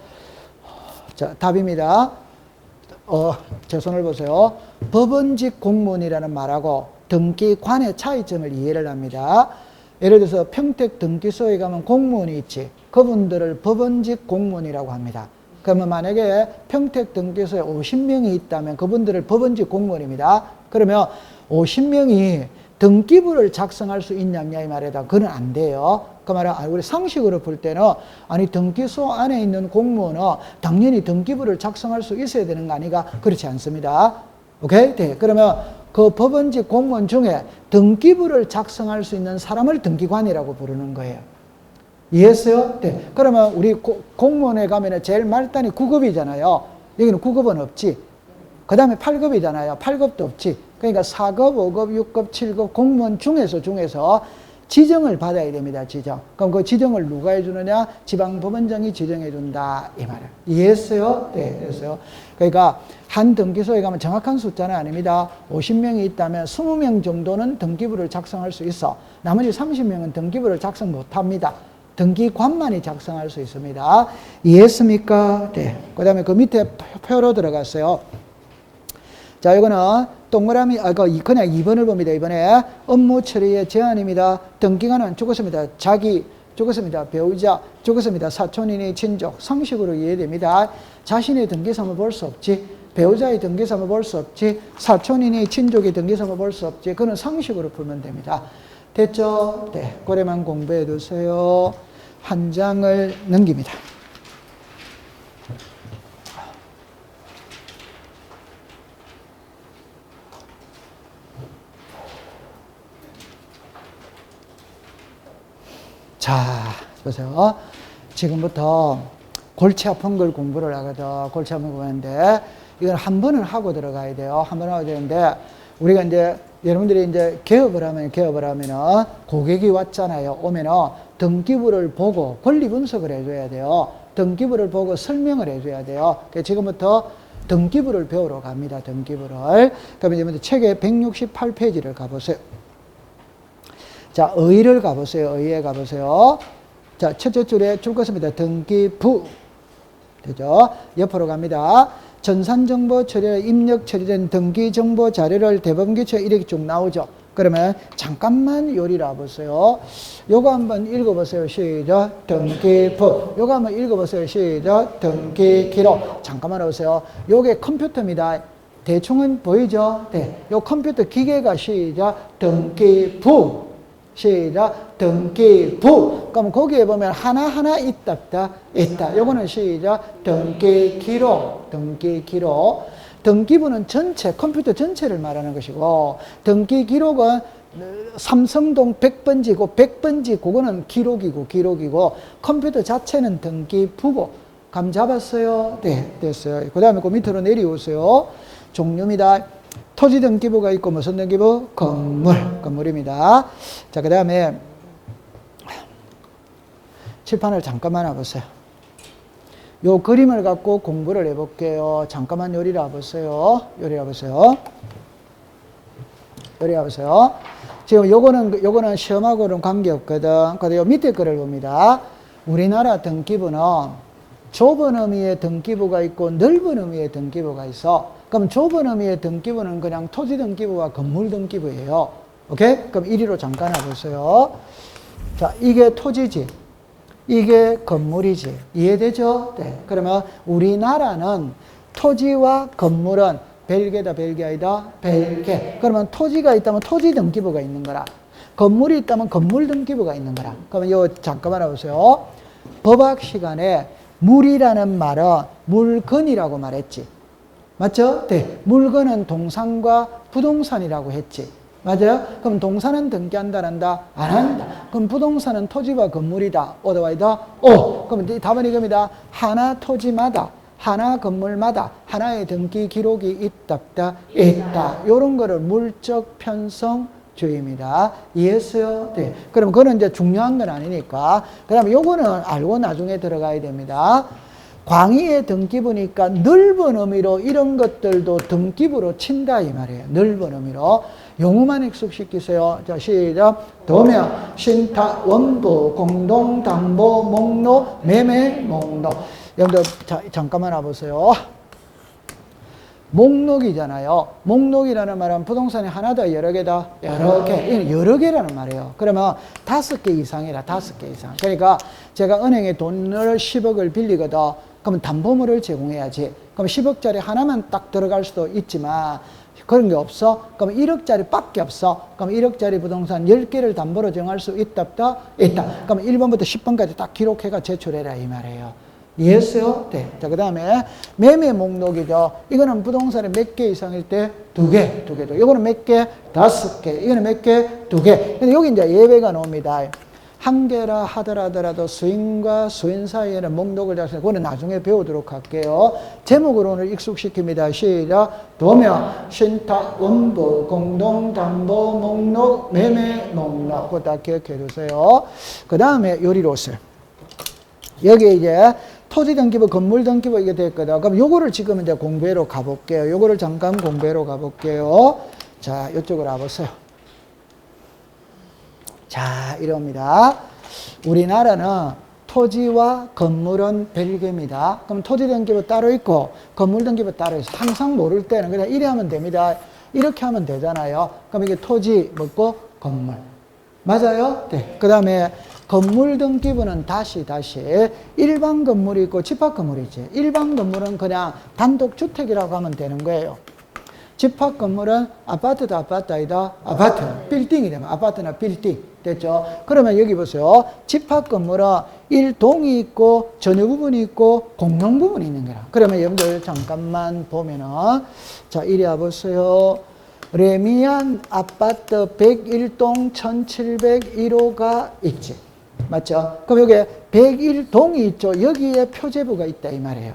자, 답입니다. 제 손을 보세요. 법원직 공무원이라는 말하고 등기관의 차이점을 이해를 합니다. 예를 들어서 평택 등기소에 가면 공무원이 있지. 그분들을 법원직 공무원이라고 합니다. 그러면 만약에 평택 등기소에 50명이 있다면 그분들을 법원직 공무원입니다. 그러면 50명이 등기부를 작성할 수 있냐냐 이 말이다. 그건 안 돼요. 그 말은 우리 상식으로 볼 때는 아니 등기소 안에 있는 공무원은 당연히 등기부를 작성할 수 있어야 되는 거 아니가? 그렇지 않습니다. 오케이? 네. 그러면 그 법원직 공무원 중에 등기부를 작성할 수 있는 사람을 등기관이라고 부르는 거예요. 이해했어요? 네. 그러면 우리 공무원에 가면 제일 말단이 9급이잖아요. 여기는 9급은 없지. 그 다음에 8급이잖아요. 8급도 없지. 그러니까 4급, 5급, 6급, 7급 공무원 중에서 지정을 받아야 됩니다. 지정. 그럼 그 지정을 누가 해주느냐? 지방법원장이 지정해준다. 이 말이에요. 이해했어요? 네, 됐어요. 그러니까 한 등기소에 가면 정확한 숫자는 아닙니다. 50명이 있다면 20명 정도는 등기부를 작성할 수 있어. 나머지 30명은 등기부를 작성 못합니다. 등기관만이 작성할 수 있습니다. 이해했습니까? 네. 그 다음에 그 밑에 표로 들어갔어요. 자, 이거는 동그라미, 그냥 2번을 봅니다. 이번에 업무 처리의 제한입니다. 등기관은 죽었습니다. 자기, 죽었습니다. 배우자, 죽었습니다. 사촌이니 친족, 상식으로 이해됩니다. 자신의 등기사무 볼 수 없지. 배우자의 등기사무 볼 수 없지. 사촌이니 친족의 등기사무 볼 수 없지. 그건 상식으로 풀면 됩니다. 됐죠? 네. 고래만 공부해 두세요. 한 장을 넘깁니다. 자, 보세요. 지금부터 골치 아픈 걸 공부를 하거든. 골치 아픈 걸 공부하는데, 이건 한 번은 하고 들어가야 돼요. 한 번 하고 되는데, 우리가 이제, 여러분들이 이제 개업을 하면은, 고객이 왔잖아요. 오면은, 등기부를 보고 권리 분석을 해줘야 돼요. 등기부를 보고 설명을 해줘야 돼요. 그래서 지금부터 등기부를 배우러 갑니다. 등기부를. 그럼 이제 책의 168페이지를 가보세요. 자, 의를 가보세요. 의에 가보세요. 자, 첫째 줄에 줄 것입니다. 등기부. 되죠? 옆으로 갑니다. 전산정보 처리에 입력 처리된 등기정보 자료를 대법원기초에 이렇게 쭉 나오죠. 그러면 잠깐만 요리를 보세요. 요거 한번 읽어보세요. 시작. 등기부. 요거 한번 읽어보세요. 시작. 등기기록. 잠깐만 오세요. 요게 컴퓨터입니다. 대충은 보이죠? 네. 요 컴퓨터 기계가 시작, 등기부. 시작, 등기부. 그럼 거기에 보면 하나하나 있다. 요거는 시작, 등기기록. 등기부는 전체, 컴퓨터 전체를 말하는 것이고, 등기기록은 삼성동 100번지고, 100번지, 그거는 기록이고, 컴퓨터 자체는 등기부고, 감 잡았어요? 네, 됐어요. 그 다음에 그 밑으로 내려오세요. 종류입니다. 토지 등기부가 있고, 무슨 등기부? 건물입니다. 자, 그 다음에 칠판을 잠깐만 와보세요. 요 그림을 갖고 공부를 해볼게요. 잠깐만 요리 와보세요. 지금 요거는 시험하고는 관계없거든. 근데 요 밑에 거를 봅니다. 우리나라 등기부는 좁은 의미의 등기부가 있고 넓은 의미의 등기부가 있어. 그럼 좁은 의미의 등기부는 그냥 토지 등기부와 건물 등기부예요. 오케이? 그럼 1위로 잠깐 와보세요. 자, 이게 토지지. 이게 건물이지. 이해되죠? 네. 그러면 우리나라는 토지와 건물은 별개다, 별개 아니다? 별개. 그러면 토지가 있다면 토지 등기부가 있는 거라. 건물이 있다면 건물 등기부가 있는 거라. 그러면 요 잠깐만 와보세요. 법학 시간에 물이라는 말은 물건이라고 말했지. 맞죠? 네. 물건은 동산과 부동산이라고 했지. 맞아요? 그럼 동산은 등기한다, 안 한다. 그럼 부동산은 토지와 건물이다. 오다와이다? 오. 그럼 답은 이겁니다. 하나 토지마다, 하나 건물마다 하나의 등기 기록이 있다. 요런 거를 물적 편성주의입니다. 이해했어요? 네. 그럼 그건 이제 중요한 건 아니니까. 그 다음에 요거는 알고 나중에 들어가야 됩니다. 광의의 등기부니까 넓은 의미로 이런 것들도 등기부로 친다 이 말이에요. 넓은 의미로. 용어만 익숙시키세요. 자, 시작. 도면, 신탁, 원부, 공동, 담보, 목록, 매매, 목록. 여러분들, 자, 잠깐만 와보세요. 목록이잖아요. 목록이라는 말은 부동산이 하나다, 여러 개다? 여러 개. 여러 개라는 말이에요. 그러면 5개 이상이라, 5개 이상. 그러니까 제가 은행에 돈을 10억을 빌리거든. 그러면 담보물을 제공해야지. 그럼 10억짜리 하나만 딱 들어갈 수도 있지만, 그런 게 없어? 그럼 1억짜리 밖에 없어? 그럼 1억짜리 부동산 10개를 담보로 정할 수 있다? 그럼 1번부터 10번까지 딱 기록해가 제출해라 이 말이에요. 이해했어요? 네. 자, 그 다음에 매매 목록이죠. 이거는 부동산에 몇 개 이상일 때 2개. 이거는 몇 개? 5개. 이거는 몇 개? 2개. 근데 여기 이제 예외가 나옵니다. 한 개라 하더라도 수인과 수인 사이에는 목록을 작성해. 그거는 나중에 배우도록 할게요. 제목으로 오늘 익숙시킵니다. 시작. 도면, 신탁, 원부, 공동, 담보, 목록, 매매, 목록. 그거 다 기억해 두세요. 그 다음에 요리로슬. 여기 이제 토지 등기부, 건물 등기부 이게 됐거든. 그럼 요거를 지금 이제 공부하러 가볼게요. 요거를 잠깐 공부하러 가볼게요. 자, 이쪽으로 와보세요. 자, 이럽니다. 우리나라는 토지와 건물은 별개입니다. 그럼 토지 등기부 따로 있고 건물 등기부 따로 있어. 항상 모를 때는 그냥 이래 하면 됩니다. 이렇게 하면 되잖아요. 그럼 이게 토지 먹고 건물. 맞아요? 네. 그 다음에 건물 등기부는 다시 일반 건물이 있고 집합 건물이지. 일반 건물은 그냥 단독주택이라고 하면 되는 거예요. 집합 건물은 아파트다, 아파트 아니다? 아파트. 빌딩이 되면 아파트나 빌딩. 됐죠? 그러면 여기 보세요. 집합 건물은 1동이 있고 전유 부분이 있고 공용 부분이 있는 거라. 그러면 여러분들 잠깐만 보면은 자, 이리 와보세요. 레미안 아파트 101동 1701호가 있지. 맞죠? 그럼 여기 101동이 있죠. 여기에 표제부가 있다 이 말이에요.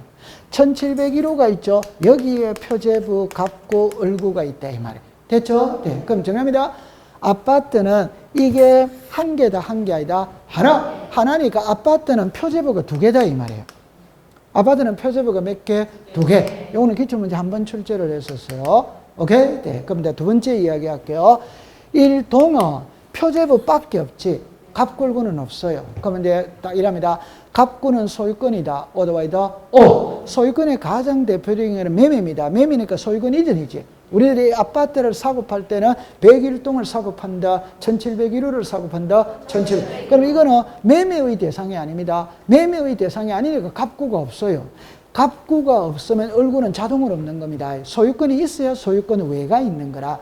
1701호가 있죠. 여기에 표제부, 갑구, 을구가 있다 이 말이에요. 됐죠? 네. 그럼 정합니다. 아파트는 이게 한 개다, 한 개 아니다. 하나니까 아파트는 표제부가 2개다 이 말이에요. 아파트는 표제부가 몇 개? 2개. 요거는 기출문제 한번 출제를 했었어요. 오케이? 네. 그럼 이제 두 번째 이야기 할게요. 1동은 표제부밖에 없지. 갑굴구는 없어요. 그러면 이제 딱 이랍니다. 갑구는 소유권이다. 오더와이다. 오! 소유권의 가장 대표적인 것은 매매입니다. 매매니까 소유권 이전이지. 우리들이 아파트를 사고 팔 때는 101동을 사고 판다. 1701호를 사고 판다. 1700. 그럼 이거는 매매의 대상이 아닙니다. 매매의 대상이 아니니까 갑구가 없어요. 갑구가 없으면 을구는 자동으로 없는 겁니다. 소유권이 있어야 소유권 외가 있는 거라.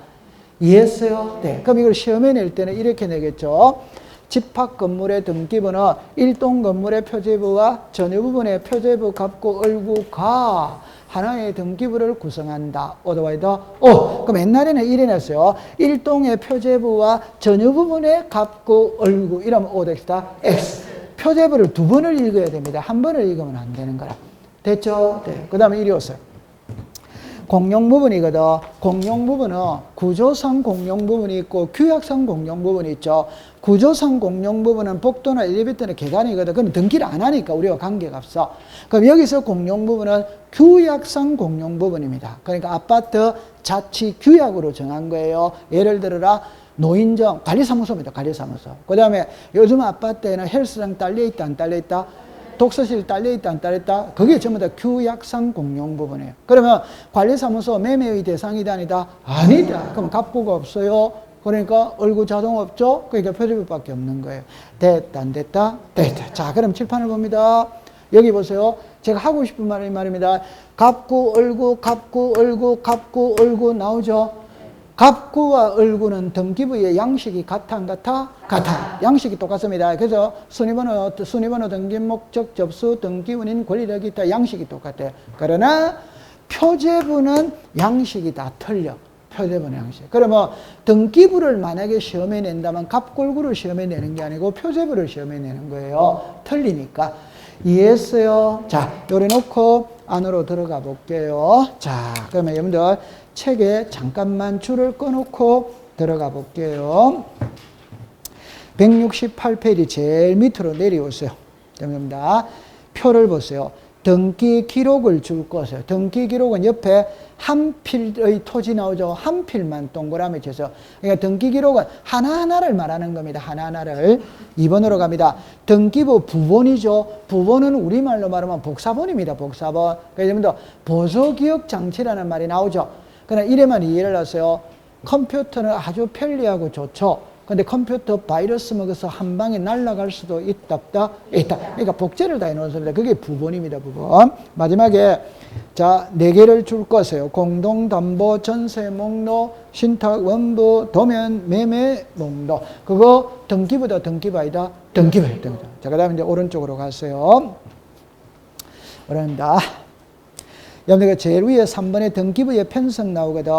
이해했어요? 네. 그럼 이걸 시험에 낼 때는 이렇게 내겠죠. 집합 건물의 등기부는 일동 건물의 표제부와 전유 부분의 표제부 갑구 을구가 하나의 등기부를 구성한다. 어더와이더 그럼 옛날에는 이래 냈어요. 일동의 표제부와 전유 부분의 갑구 을구 이러면 O 덱스다 X. 표제부를 두 번을 읽어야 됩니다. 한 번을 읽으면 안 되는 거라. 됐죠? 네. 그 다음에 이리 오세요. 공용 부분이거든. 공용 부분은 구조상 공용 부분이 있고 규약상 공용 부분이 있죠. 구조상 공용 부분은 복도나 엘리베이터나 계단이거든. 그럼 등기를 안 하니까 우리와 관계가 없어. 그럼 여기서 공용 부분은 규약상 공용 부분입니다. 그러니까 아파트 자치 규약으로 정한 거예요. 예를 들어라 노인정 관리사무소입니다. 관리사무소. 그 다음에 요즘 아파트에는 헬스장 딸려있다 안 딸려있다? 독서실 딸려있다 안 딸려있다? 그게 전부 다 규약상 공용 부분이에요. 그러면 관리사무소 매매의 대상이다 아니다? 아니다. 그럼 갑구가 없어요. 그러니까 을구 자동 없죠? 그러니까 표제부밖에 없는 거예요. 됐다 안 됐다? 됐다. 자, 그럼 칠판을 봅니다. 여기 보세요. 제가 하고 싶은 말이 말입니다. 갑구, 을구, 갑구, 을구, 갑구, 을구 나오죠? 갑구와 을구는 등기부의 양식이 같아 안 같아? 같아. 양식이 똑같습니다. 그래서 순위번호, 등기 목적, 접수, 등기운인, 권리력이 있다. 양식이 똑같아요. 그러나 표제부는 양식이 다 틀려. 표제부는 양식. 그러면 등기부를 만약에 시험에 낸다면 갑구, 을구를 시험에 내는 게 아니고 표제부를 시험에 내는 거예요. 틀리니까. 이해했어요? 자, 요래 놓고 안으로 들어가 볼게요. 자, 그러면 여러분들 책에 잠깐만 줄을 꺼놓고 들어가 볼게요. 168페이지 제일 밑으로 내려오세요. 됩니다. 표를 보세요. 등기 기록을 줄 것이에요. 등기 기록은 옆에 한 필의 토지 나오죠. 한 필만 동그라미 쳐서. 그러니까 등기 기록은 하나하나를 말하는 겁니다. 하나하나를. 2번으로 갑니다. 등기부 부본이죠. 부본은 우리말로 말하면 복사본입니다. 복사본. 그래서 보조기억 장치라는 말이 나오죠. 그러나 이래만 이해를 하세요. 컴퓨터는 아주 편리하고 좋죠. 근데 컴퓨터 바이러스 먹어서 한 방에 날아갈 수도 있다, 없다? 있다. 그러니까 복제를 다 해놓습니다. 그게 부본입니다, 부본. 마지막에, 자, 4개를 줄 것이에요. 공동담보, 전세 목록, 신탁, 원부, 도면, 매매, 목록. 그거 등기부다, 등기부 아니다? 등기부. 자, 그 다음에 이제 오른쪽으로 가세요. 오른다. 여러분들 제일 위에 3번에 등기부의 편성 나오거든.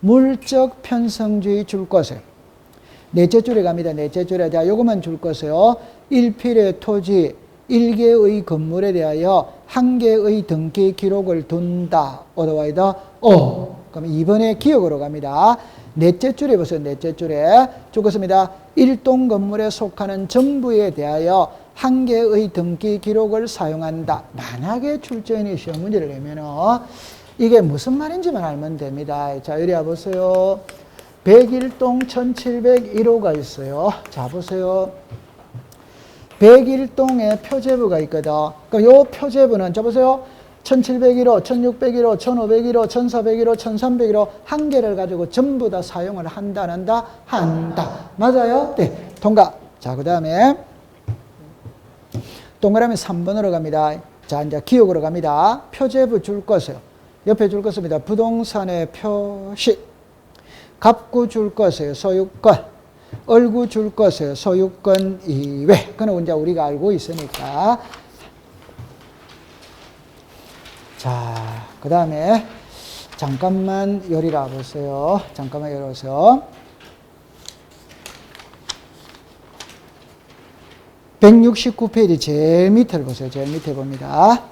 물적 편성주의 줄 것이에요. 넷째 줄에 갑니다. 넷째 줄에. 자, 요것만 줄 것이에요. 1필의 토지, 1개의 건물에 대하여 1개의 등기 기록을 둔다. 어더와이더 그럼 2번에 기억으로 갑니다. 넷째 줄에 보세요. 넷째 줄에 적었습니다. 1동 건물에 속하는 전부에 대하여 1개의 등기 기록을 사용한다. 만약에 출제인이 시험 문제를 내면은 이게 무슨 말인지만 알면 됩니다. 자, 이리 와보세요. 101동 1701호가 있어요. 자, 보세요. 101동에 표제부가 있거든. 그러니까 요 표제부는, 자, 보세요. 1701호, 1601호, 1501호, 1401호, 1301호 한 개를 가지고 전부 다 사용을 한다, 안 한다? 한다. 맞아요? 네. 통과. 자, 그 다음에 동그라미 3번으로 갑니다. 자, 이제 기억으로 갑니다. 표제부 줄 것이에요. 옆에 줄 것입니다. 부동산의 표시. 갑구 줄 것이에요. 소유권. 을구 줄 것이에요. 소유권 이외. 그건 이제 우리가 알고 있으니까. 자, 그 다음에 잠깐만 열이라 보세요. 잠깐만 열어보세요. 169페이지 제일 밑을 보세요. 제일 밑에 봅니다.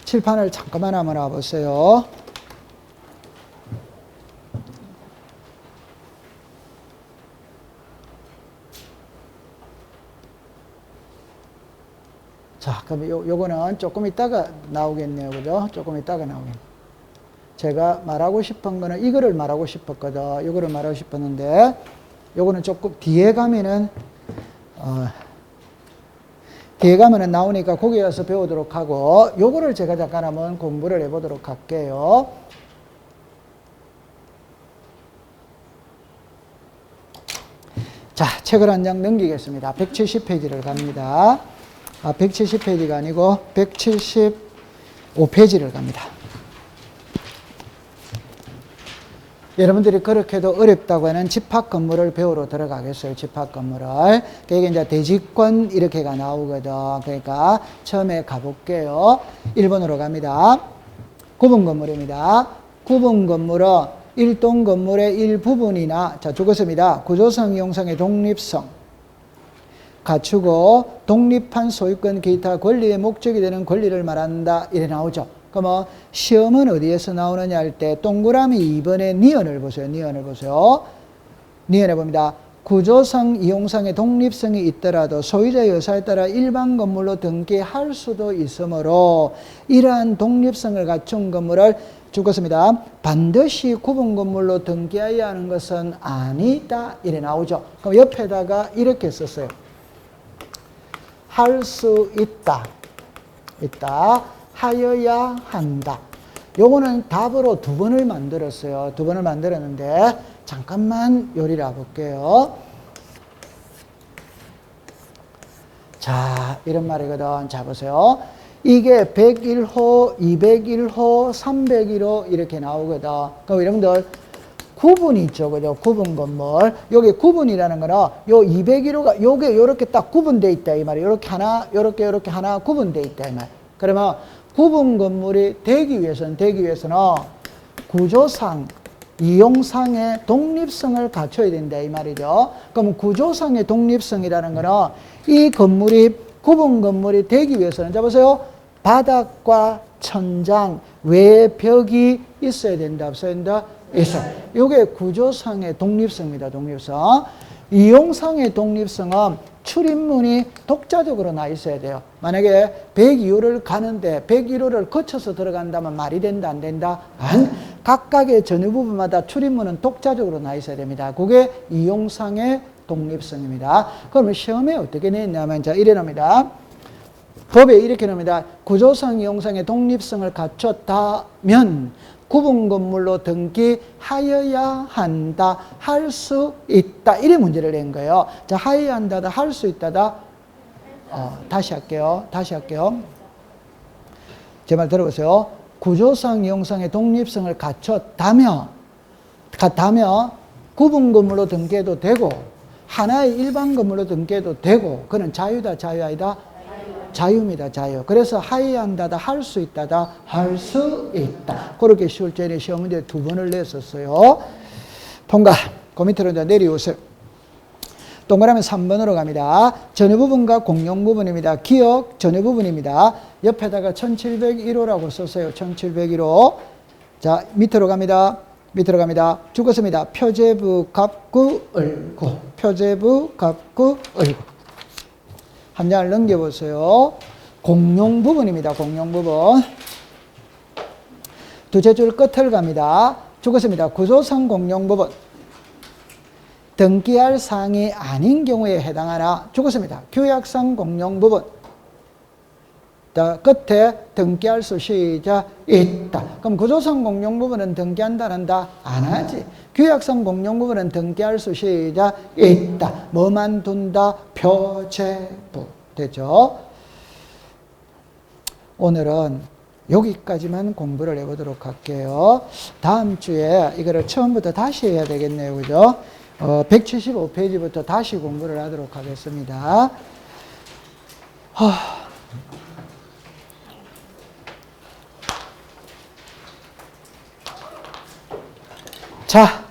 칠판을 잠깐만 한번 와보세요. 자, 그럼 요거는 조금 있다가 나오겠네요. 그죠? 조금 있다가 나오겠네요. 제가 말하고 싶은 거는 이거를 말하고 싶었거든. 이거를 말하고 싶었는데, 요거는 조금 뒤에 가면은, 뒤에 가면은 나오니까 거기 가서 배우도록 하고, 요거를 제가 잠깐 한번 공부를 해보도록 할게요. 자, 책을 한 장 넘기겠습니다. 170페이지를 갑니다. 170페이지가 아니고 170 5페이지를 갑니다. 여러분들이 그렇게도 어렵다고 하는 집합 건물을 배우러 들어가겠어요. 집합 건물을. 그게 이제 대지권 이렇게가 나오거든. 그러니까 처음에 가볼게요. 1번으로 갑니다. 구분 건물입니다. 구분 건물은 일동 건물의 일부분이나, 자, 죽었습니다. 구조성, 이용성의 독립성 갖추고 독립한 소유권 기타 권리의 목적이 되는 권리를 말한다. 이래 나오죠. 그러면 시험은 어디에서 나오느냐 할 때 동그라미 2번의 니은을 보세요. 니은을 보세요. 니은에 봅니다. 구조성, 이용성의 독립성이 있더라도 소유자의 의사에 따라 일반 건물로 등기할 수도 있으므로 이러한 독립성을 갖춘 건물을 죽었습니다. 반드시 구분 건물로 등기해야 하는 것은 아니다. 이래 나오죠. 그럼 옆에다가 이렇게 썼어요. 할 수 있다. 하여야 한다. 요거는 답으로 2번을 만들었어요. 2번을 만들었는데 잠깐만 요리를 볼게요. 자, 이런 말이거든. 자, 보세요. 이게 101호, 201호, 301호 이렇게 나오거든. 그럼 여러분들 구분이 있죠. 그죠? 구분 건물. 여기 구분이라는 거는 요 201호가 요게 요렇게 딱 구분되어 있다. 이 말이에요. 요렇게 하나, 요렇게 하나 구분되어 있다. 이 말. 그러면 구분 건물이 되기 위해서는 구조상, 이용상의 독립성을 갖춰야 된다. 이 말이죠. 그럼 구조상의 독립성이라는 거는 이 건물이, 구분 건물이 되기 위해서는, 자, 보세요. 바닥과 천장, 외벽이 있어야 된다. 없어야 된다? 있어. 이게 구조상의 독립성입니다. 독립성. 이용상의 독립성은 출입문이 독자적으로 나 있어야 돼요. 만약에 102호를 가는데 101호를 거쳐서 들어간다면 말이 된다, 안 된다? 각각의 전유 부분마다 출입문은 독자적으로 나 있어야 됩니다. 그게 이용상의 독립성입니다. 그러면 시험에 어떻게 냈냐면, 자, 이래 놉니다. 법에 이렇게 놉니다. 구조상, 이용상의 독립성을 갖췄다면 구분 건물로 등기하여야 한다, 할 수 있다. 이래 문제를 낸 거예요. 자, 하여야 한다다, 할 수 있다다. 다시 할게요. 제 말 들어보세요. 구조상, 이용상의 독립성을 갖췄다면 구분 건물로 등기해도 되고 하나의 일반 건물로 등기해도 되고, 그는 자유다, 자유 아니다? 자유입니다. 자유. 그래서 하여야 한다다, 할 수 있다다, 할 수 있다. 그렇게 쉬울 때는 시험 문제 2번을 냈었어요. 통과. 그 밑으로 이제 내려오세요. 동그라미 3번으로 갑니다. 전유 부분과 공용 부분입니다. 기억 전유 부분입니다. 옆에다가 1701호라고 썼어요. 1701호. 자, 밑으로 갑니다. 죽었습니다. 표제부 갑구 을구. 표제부 갑구 을구. 한 장을 넘겨보세요. 공용 부분입니다. 공용 부분. 두째 줄 끝을 갑니다. 죽었습니다. 구조상 공용 부분. 등기할 사항이 아닌 경우에 해당하나. 죽었습니다. 규약상 공용 부분. 끝에 등기할 수 시작 있다. 그럼 구조상 공용 부분은 등기한다, 안 한다? 안 하지. 규약상 공용 부분은 등기할 수 시작 있다. 뭐만 둔다? 표제부. 되죠? 오늘은 여기까지만 공부를 해보도록 할게요. 다음 주에 이거를 처음부터 다시 해야 되겠네요. 그죠? 175페이지부터 다시 공부를 하도록 하겠습니다. 자,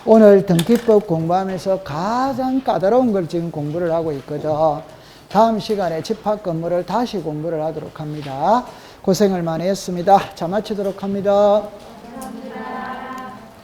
오늘 등기법 공부하면서 가장 까다로운 걸 지금 공부를 하고 있거든. 다음 시간에 집합 건물을 다시 공부를 하도록 합니다. 고생을 많이 했습니다. 자, 마치도록 합니다.